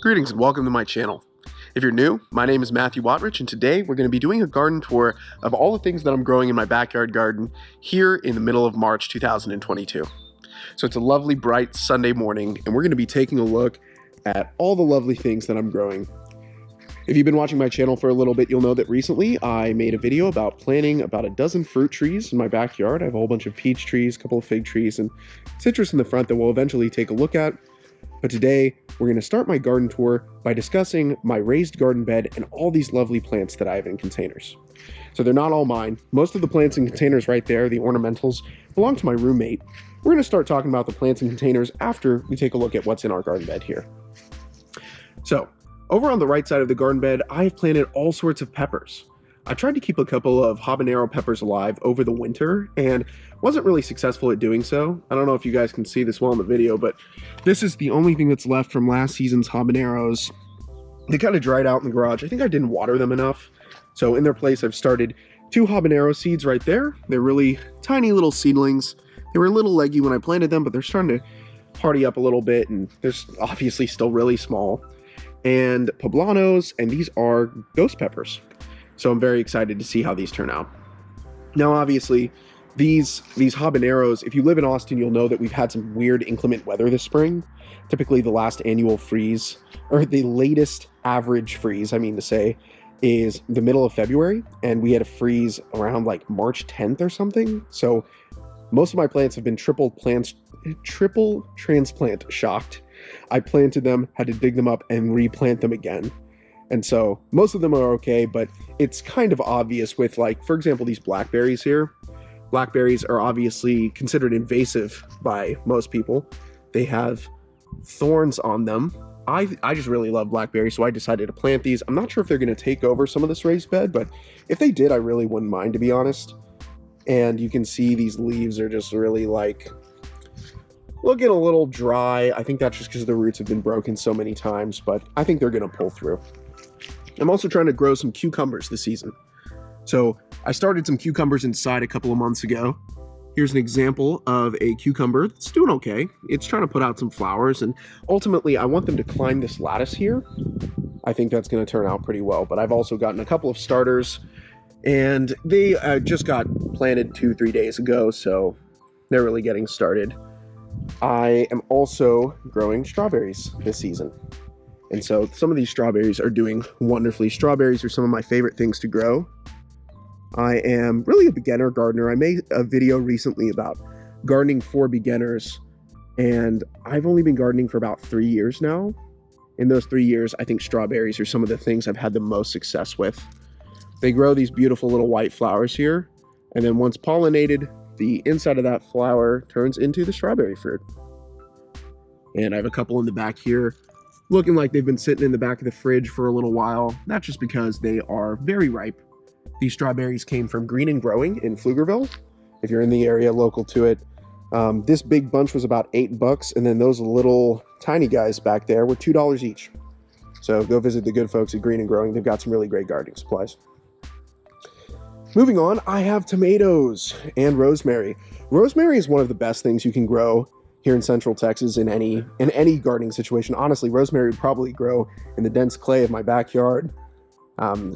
Greetings and welcome to my channel. If you're new, my name is Matthew Wattrich, and today we're going to be doing a garden tour of all the things that I'm growing in my backyard garden here in the middle of March 2022. So it's a lovely bright Sunday morning, and we're going to be taking a look at all the lovely things that I'm growing. If you've been watching my channel for a little bit, you'll know that recently I made a video about planting about a dozen fruit trees in my backyard. I have a whole bunch of peach trees, a couple of fig trees, and citrus in the front that we'll eventually take a look at. But today, we're going to start my garden tour by discussing my raised garden bed and all these lovely plants that I have in containers. So they're not all mine. Most of the plants in containers right there, the ornamentals, belong to my roommate. We're going to start talking about the plants in containers after we take a look at what's in our garden bed here. So, over on the right side of the garden bed, I've planted all sorts of peppers. I tried to keep a couple of habanero peppers alive over the winter and wasn't really successful at doing so. I don't know if you guys can see this well in the video, but this is the only thing that's left from last season's habaneros. They kind of dried out in the garage. I think I didn't water them enough. So in their place, I've started 2 habanero seeds right there. They're really tiny little seedlings. They were a little leggy when I planted them, but they're starting to party up a little bit, and they're obviously still really small. And poblanos, and these are ghost peppers. So I'm very excited to see how these turn out. Now, obviously, these habaneros, if you live in Austin, you'll know that we've had some weird inclement weather this spring. Typically, the last annual freeze, or the latest average freeze, I mean to say, is the middle of February, and we had a freeze around like March 10th or something. So most of my plants have been triple transplant shocked. I planted them, had to dig them up and replant them again. And so most of them are okay, but it's kind of obvious with, like, for example, these blackberries here. Blackberries are obviously considered invasive by most people. They have thorns on them. I just really love blackberries, so I decided to plant these. I'm not sure if they're going to take over some of this raised bed, but if they did, I really wouldn't mind, to be honest. And you can see these leaves are just really, like, looking a little dry. I think that's just because the roots have been broken so many times, but I think they're going to pull through. I'm also trying to grow some cucumbers this season. So I started some cucumbers inside a couple of months ago. Here's an example of a cucumber that's doing okay. It's trying to put out some flowers, and ultimately I want them to climb this lattice here. I think that's going to turn out pretty well, but I've also gotten a couple of starters, and they just got planted 2-3 days ago, so they're really getting started. I am also growing strawberries this season. And so some of these strawberries are doing wonderfully. Strawberries are some of my favorite things to grow. I am really a beginner gardener. I made a video recently about gardening for beginners, and I've only been gardening for about 3 years now. In those 3 years, I think strawberries are some of the things I've had the most success with. They grow these beautiful little white flowers here, and then once pollinated, the inside of that flower turns into the strawberry fruit. And I have a couple in the back here, looking like they've been sitting in the back of the fridge for a little while. Not just because they are very ripe. These strawberries came from Green and Growing in Pflugerville, if you're in the area local to it. This big bunch was about $8, and then those little tiny guys back there were $2 each. So go visit the good folks at Green and Growing. They've got some really great gardening supplies. Moving on, I have tomatoes and rosemary. Rosemary is one of the best things you can grow here in Central Texas in any gardening situation. Honestly, rosemary would probably grow in the dense clay of my backyard.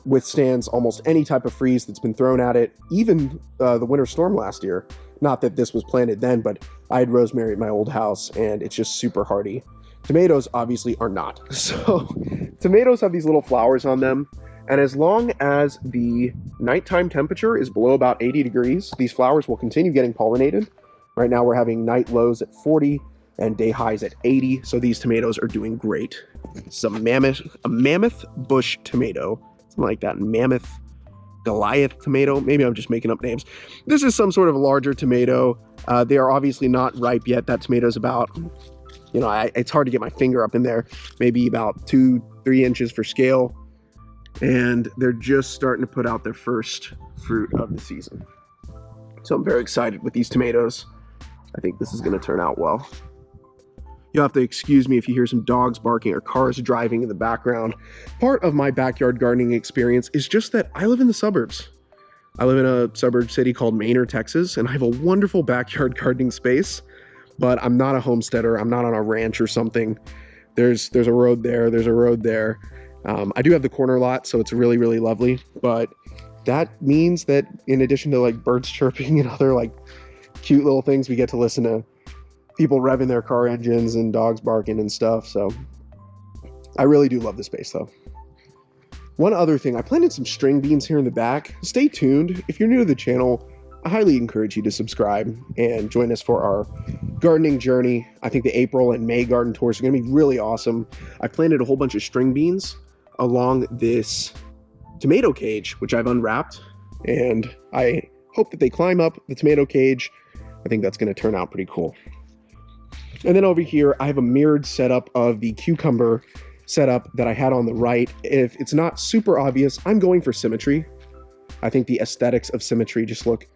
Withstands almost any type of freeze that's been thrown at it, even the winter storm last year. Not that this was planted then, but I had rosemary at my old house, and it's just super hardy. Tomatoes obviously are not. So tomatoes have these little flowers on them, and as long as the nighttime temperature is below about 80 degrees, these flowers will continue getting pollinated. Right now we're having night lows at 40 and day highs at 80, so these tomatoes are doing great. It's a mammoth bush tomato, something like that. Mammoth Goliath tomato. Maybe I'm just making up names. This is some sort of larger tomato. They are obviously not ripe yet. That tomato's about, it's hard to get my finger up in there, maybe about 2-3 inches for scale. And they're just starting to put out their first fruit of the season. So I'm very excited with these tomatoes. I think this is going to turn out well. You'll have to excuse me if you hear some dogs barking or cars driving in the background. Part of my backyard gardening experience is just that I live in the suburbs. I live in a suburb city called Manor, Texas, and I have a wonderful backyard gardening space, but I'm not a homesteader. I'm not on a ranch or something. There's a road there. There's a road there. I do have the corner lot, so it's really, really lovely. But that means that in addition to like birds chirping and other like cute little things, we get to listen to people revving their car engines and dogs barking and stuff. So I really do love the space though. One other thing, I planted some string beans here in the back. Stay tuned. If you're new to the channel, I highly encourage you to subscribe and join us for our gardening journey. I think the April and May garden tours are going to be really awesome. I planted a whole bunch of string beans along this tomato cage, which I've unwrapped, and I hope that they climb up the tomato cage. I think that's going to turn out pretty cool. And then over here, I have a mirrored setup of the cucumber setup that I had on the right. If it's not super obvious, I'm going for symmetry. I think the aesthetics of symmetry just look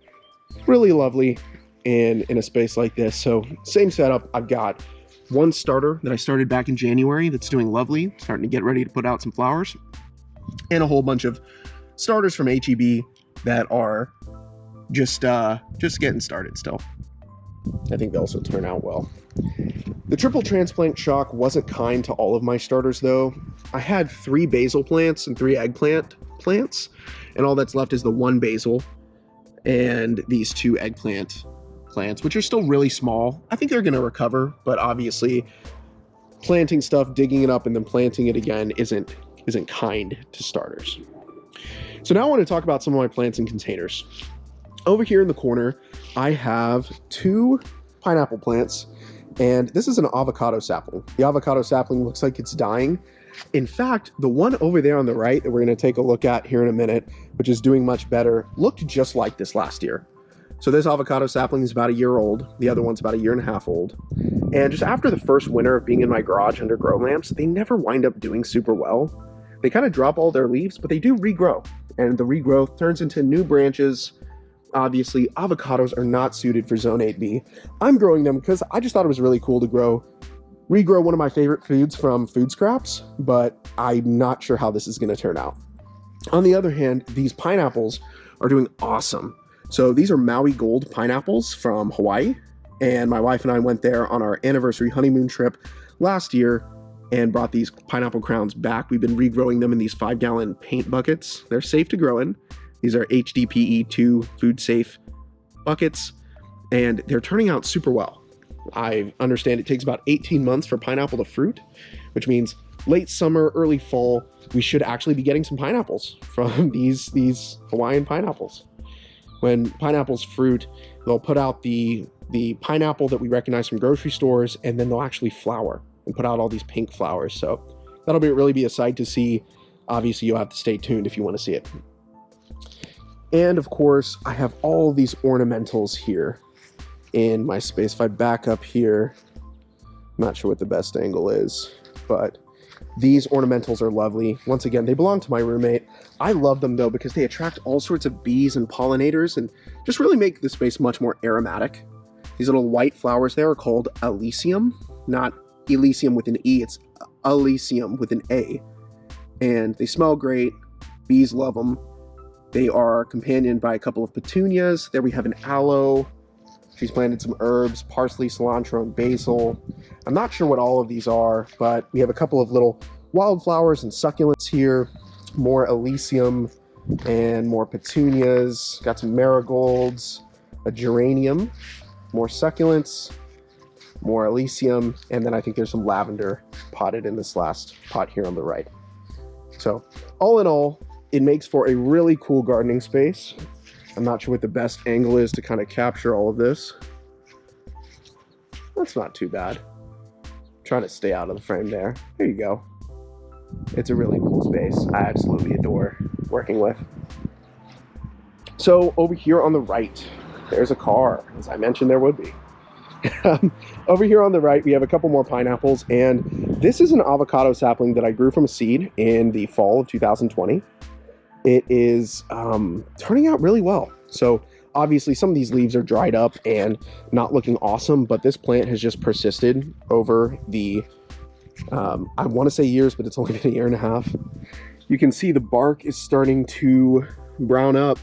really lovely in a space like this. So same setup. I've got one starter that I started back in January that's doing lovely, starting to get ready to put out some flowers, and a whole bunch of starters from HEB that are just getting started still. I think they'll also turn out well. The triple transplant shock wasn't kind to all of my starters though. I had 3 basil plants and 3 eggplant plants, and all that's left is the 1 basil and these 2 eggplant plants, which are still really small. I think they're going to recover, but obviously planting stuff, digging it up, and then planting it again isn't kind to starters. So now I want to talk about some of my plants in containers. Over here in the corner, I have 2 pineapple plants, and this is an avocado sapling. The avocado sapling looks like it's dying. In fact, the one over there on the right that we're going to take a look at here in a minute, which is doing much better, looked just like this last year. So this avocado sapling is about a year old. The other one's about a year and a half old. And just after the first winter of being in my garage under grow lamps, they never wind up doing super well. They kind of drop all their leaves, but they do regrow. And the regrowth turns into new branches. Obviously, avocados are not suited for Zone 8B. I'm growing them because I just thought it was really cool to regrow one of my favorite foods from food scraps, but I'm not sure how this is going to turn out. On the other hand, these pineapples are doing awesome. So these are Maui Gold pineapples from Hawaii, and my wife and I went there on our anniversary honeymoon trip last year and brought these pineapple crowns back. We've been regrowing them in these 5-gallon paint buckets. They're safe to grow in. These are HDPE2 food safe buckets, and they're turning out super well. I understand it takes about 18 months for pineapple to fruit, which means late summer, early fall, we should actually be getting some pineapples from these Hawaiian pineapples. When pineapples fruit, they'll put out the pineapple that we recognize from grocery stores, and then they'll actually flower and put out all these pink flowers. So that'll really be a sight to see. Obviously, you'll have to stay tuned if you want to see it. And of course, I have all of these ornamentals here in my space. If I back up here, I'm not sure what the best angle is, but these ornamentals are lovely. Once again, they belong to my roommate. I love them though because they attract all sorts of bees and pollinators and just really make the space much more aromatic. These little white flowers there are called Elysium, not Elysium with an E, it's Elysium with an A. And they smell great. Bees love them. They are companioned by a couple of petunias. There we have an aloe. She's planted some herbs, parsley, cilantro, and basil. I'm not sure what all of these are, but we have a couple of little wildflowers and succulents here. More Elysium and more petunias. Got some marigolds, a geranium, more succulents, more Elysium, and then I think there's some lavender potted in this last pot here on the right. So all in all, it makes for a really cool gardening space. I'm not sure what the best angle is to kind of capture all of this. That's not too bad. Trying to stay out of the frame there. There you go. It's a really cool space. I absolutely adore working with. So over here on the right, there's a car. As I mentioned, there would be. Over here on the right, we have a couple more pineapples, and this is an avocado sapling that I grew from a seed in the fall of 2020. It is turning out really well. So obviously some of these leaves are dried up and not looking awesome, but this plant has just persisted over the, I want to say years, but it's only been a year and a half. You can see the bark is starting to brown up,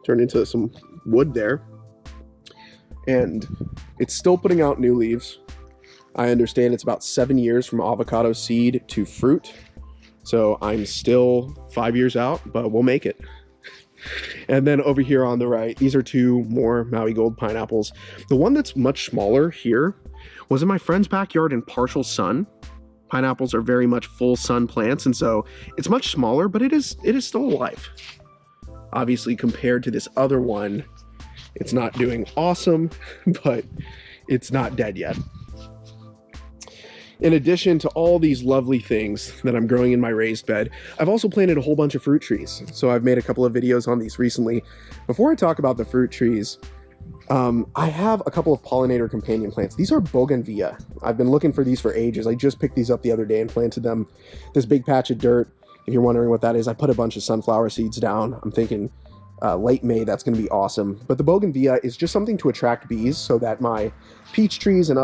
turn into some wood there. And it's still putting out new leaves. I understand it's about 7 years from avocado seed to fruit. So I'm still 5 years out, but we'll make it. And then over here on the right, these are two more Maui Gold pineapples. The one that's much smaller here was in my friend's backyard in partial sun. Pineapples are very much full sun plants, and so it's much smaller, but it is still alive. Obviously, compared to this other one, it's not doing awesome, but it's not dead yet. In addition to all these lovely things that I'm growing in my raised bed, I've also planted a whole bunch of fruit trees. So I've made a couple of videos on these recently. Before I talk about the fruit trees, I have a couple of pollinator companion plants. These are bougainvillea. I've been looking for these for ages. I just picked these up the other day and planted them. This big patch of dirt, if you're wondering what that is, I put a bunch of sunflower seeds down. I'm thinking late May, that's going to be awesome. But the bougainvillea is just something to attract bees so that my peach trees and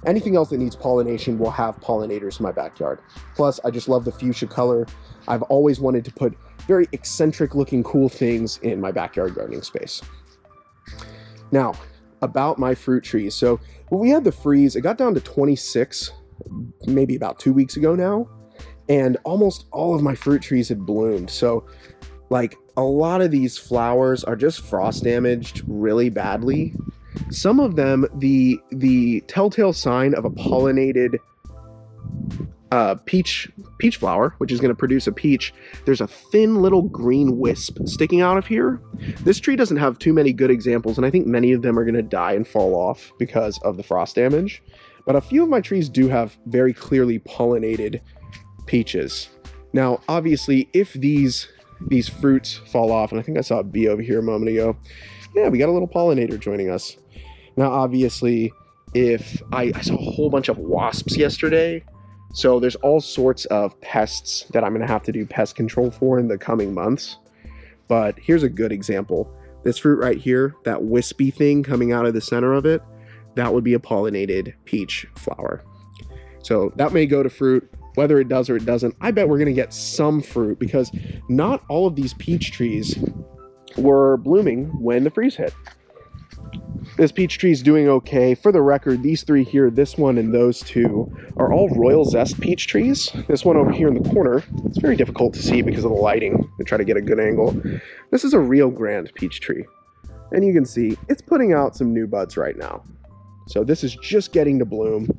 anything else that needs pollination will have pollinators in my backyard. Plus, I just love the fuchsia color. I've always wanted to put very eccentric looking cool things in my backyard gardening space. Now, about my fruit trees. So when we had the freeze, it got down to 26, maybe about 2 weeks ago now, and almost all of my fruit trees had bloomed. So like a lot of these flowers are just frost damaged really badly. Some of them, the telltale sign of a pollinated peach flower, which is going to produce a peach, there's a thin little green wisp sticking out of here. This tree doesn't have too many good examples, and I think many of them are going to die and fall off because of the frost damage. But a few of my trees do have very clearly pollinated peaches. Now, obviously, if these fruits fall off, and I think I saw a bee over here a moment ago. Yeah, we got a little pollinator joining us. Now, obviously, if I saw a whole bunch of wasps yesterday, so there's all sorts of pests that I'm going to have to do pest control for in the coming months. But here's a good example. This fruit right here, that wispy thing coming out of the center of it, that would be a pollinated peach flower. So that may go to fruit. Whether it does or it doesn't, I bet we're going to get some fruit because not all of these peach trees were blooming when the freeze hit. This peach tree is doing okay. For the record, these three here, this one and those two, are all Royal Zest peach trees. This one over here in the corner, it's very difficult to see because of the lighting. I try to get a good angle. This is a Rio Grande peach tree. And you can see it's putting out some new buds right now. So this is just getting to bloom.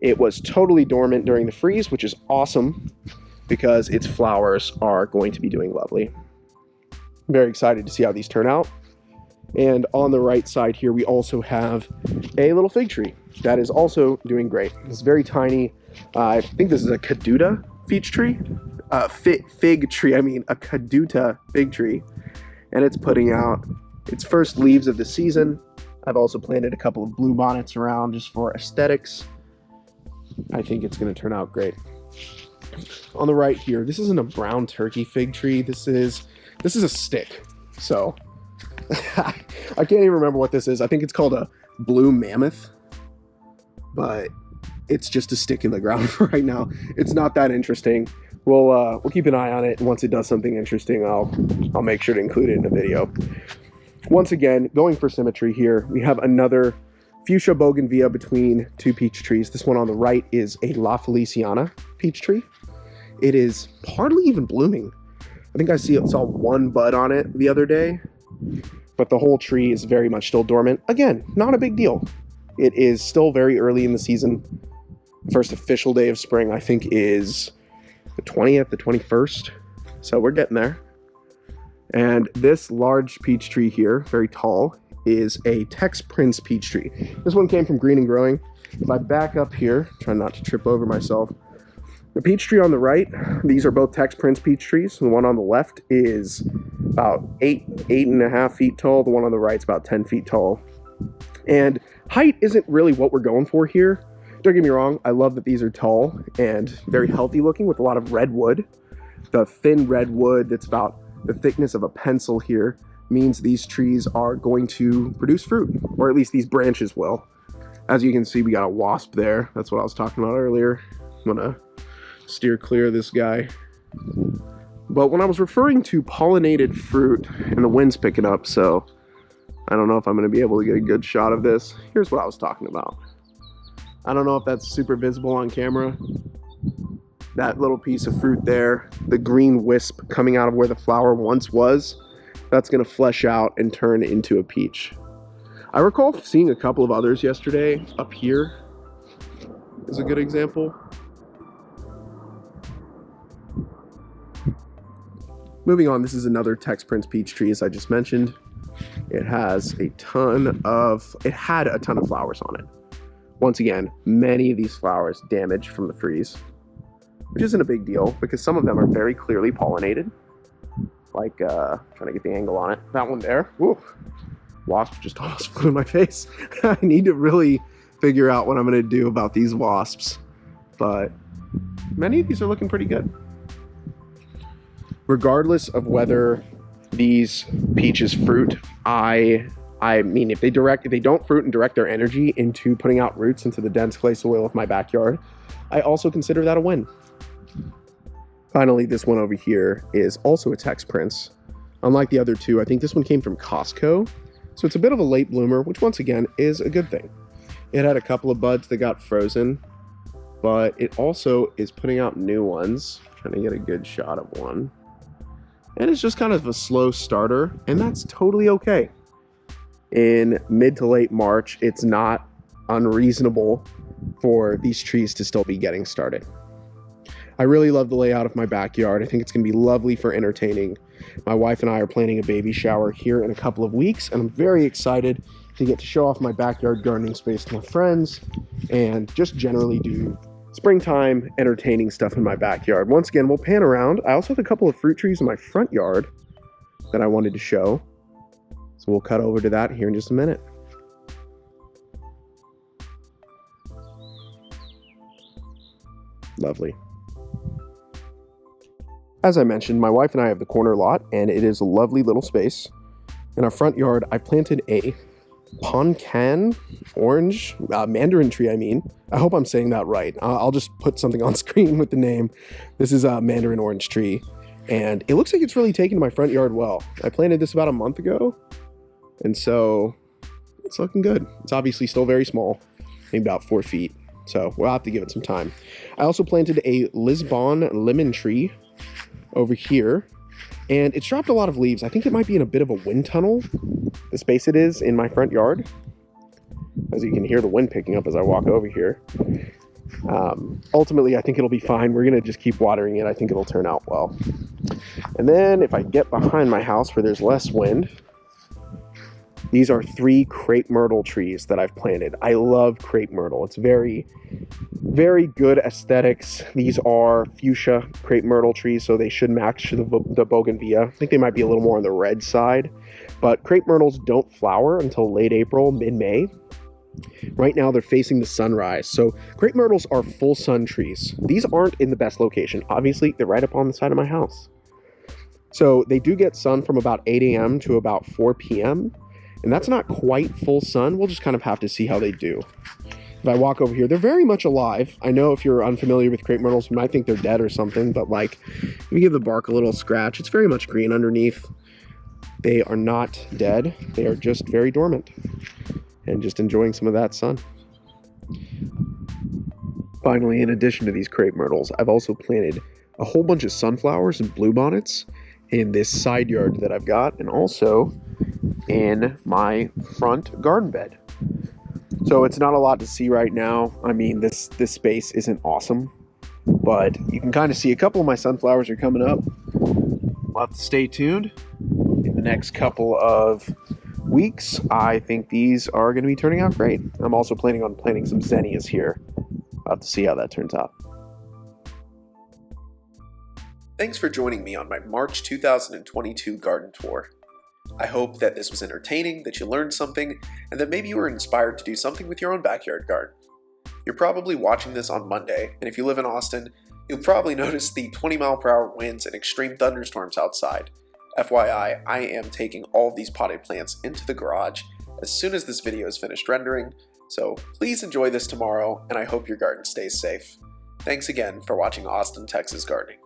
It was totally dormant during the freeze, which is awesome because its flowers are going to be doing lovely. I'm very excited to see how these turn out. And on the right side here, we also have a little fig tree that is also doing great. It's very tiny. I think this is a Caduta fig tree. A Caduta fig tree. And it's putting out its first leaves of the season. I've also planted a couple of blue bonnets around just for aesthetics. I think it's going to turn out great. On the right here, this isn't a brown turkey fig tree. This is a stick. So I can't even remember what this is. I think it's called a blue mammoth, but it's just a stick in the ground for right now. It's not that interesting. We'll keep an eye on it, and once it does something interesting, I'll make sure to include it in a video. Once again, going for symmetry here, we have another fuchsia bougainvillea between two peach trees. This one on the right is a La Feliciana peach tree. It is hardly even blooming. I think I saw one bud on it the other day, but the whole tree is very much still dormant. Again, not a big deal. It is still very early in the season. First official day of spring, I think, is the 20th, the 21st. So we're getting there. And this large peach tree here, very tall, is a Tex Prince peach tree. This one came from Green and Growing. If I back up here, try not to trip over myself. The peach tree on the right, these are both Tex Prince peach trees. The one on the left is about 8.5 feet tall. The one on the right is about 10 feet tall. And height isn't really what we're going for here. Don't get me wrong, I love that these are tall and very healthy looking with a lot of red wood. The thin red wood that's about the thickness of a pencil here means these trees are going to produce fruit, or at least these branches will. As you can see, we got a wasp there. That's what I was talking about earlier. I'm gonna steer clear of this guy. But when I was referring to pollinated fruit, and the wind's picking up, so I don't know if I'm gonna be able to get a good shot of this. Here's what I was talking about. I don't know if that's super visible on camera. That little piece of fruit there, the green wisp coming out of where the flower once was, that's gonna flesh out and turn into a peach. I recall seeing a couple of others yesterday. Up here is a good example. Moving on, this is another Tex Prince peach tree, as I just mentioned. It had a ton of flowers on it. Once again, many of these flowers damaged from the freeze, which isn't a big deal because some of them are very clearly pollinated. Like, trying to get the angle on it. That one there, woo, wasp just almost flew in my face. I need to really figure out what I'm gonna do about these wasps, but many of these are looking pretty good. Regardless of whether these peaches fruit, I mean, if they don't fruit and direct their energy into putting out roots into the dense clay soil of my backyard, I also consider that a win. Finally, this one over here is also a Tex Prince. Unlike the other two, I think this one came from Costco, so it's a bit of a late bloomer, which once again is a good thing. It had a couple of buds that got frozen, but it also is putting out new ones. Trying to get a good shot of one. And it's just kind of a slow starter, and that's totally okay. In mid to late March, it's not unreasonable for these trees to still be getting started. I really love the layout of my backyard. I think it's going to be lovely for entertaining. My wife and I are planning a baby shower here in a couple of weeks, and I'm very excited to get to show off my backyard gardening space to my friends and just generally do springtime entertaining stuff in my backyard. Once again, we'll pan around. I also have a couple of fruit trees in my front yard that I wanted to show. So we'll cut over to that here in just a minute. Lovely. As I mentioned, my wife and I have the corner lot, and it is a lovely little space. In our front yard, I planted a pecan orange, mandarin tree, I mean. I hope I'm saying that right. I'll just put something on screen with the name. This is a mandarin orange tree, and it looks like it's really taken to my front yard well. I planted this about a month ago, and so it's looking good. It's obviously still very small, maybe about 4 feet, so we'll have to give it some time. I also planted a Lisbon lemon tree over here, and it's dropped a lot of leaves. I think it might be in a bit of a wind tunnel, the space it is in my front yard, as you can hear the wind picking up as I walk over here. Ultimately, I think it'll be fine. We're gonna just keep watering it. I think it'll turn out well. And then if I get behind my house where there's less wind, these are 3 crepe myrtle trees that I've planted. I love crepe myrtle. It's very, very good aesthetics. These are fuchsia crepe myrtle trees, so they should match the bougainvillea. I think they might be a little more on the red side, but crepe myrtles don't flower until late April, mid-May. Right now they're facing the sunrise, so crepe myrtles are full sun trees. These aren't in the best location. Obviously, they're right up on the side of my house. So they do get sun from about 8 a.m. to about 4 p.m., and that's not quite full sun. We'll just kind of have to see how they do. If I walk over here, they're very much alive. I know if you're unfamiliar with crepe myrtles, you might think they're dead or something, but like, if you give the bark a little scratch, it's very much green underneath. They are not dead. They are just very dormant and just enjoying some of that sun. Finally, in addition to these crepe myrtles, I've also planted a whole bunch of sunflowers and bluebonnets in this side yard that I've got, and also in my front garden bed. So it's not a lot to see right now. I mean, this space isn't awesome, but you can kind of see a couple of my sunflowers are coming up. We'll have to stay tuned. In the next couple of weeks, I think these are going to be turning out great. I'm also planning on planting some zinnias here. I'll have to see how that turns out. Thanks for joining me on my March 2022 garden tour. I hope that this was entertaining, that you learned something, and that maybe you were inspired to do something with your own backyard garden. You're probably watching this on Monday, and if you live in Austin, you'll probably notice the 20-mile-per-hour winds and extreme thunderstorms outside. FYI, I am taking all of these potted plants into the garage as soon as this video is finished rendering, so please enjoy this tomorrow, and I hope your garden stays safe. Thanks again for watching Austin, Texas Gardening.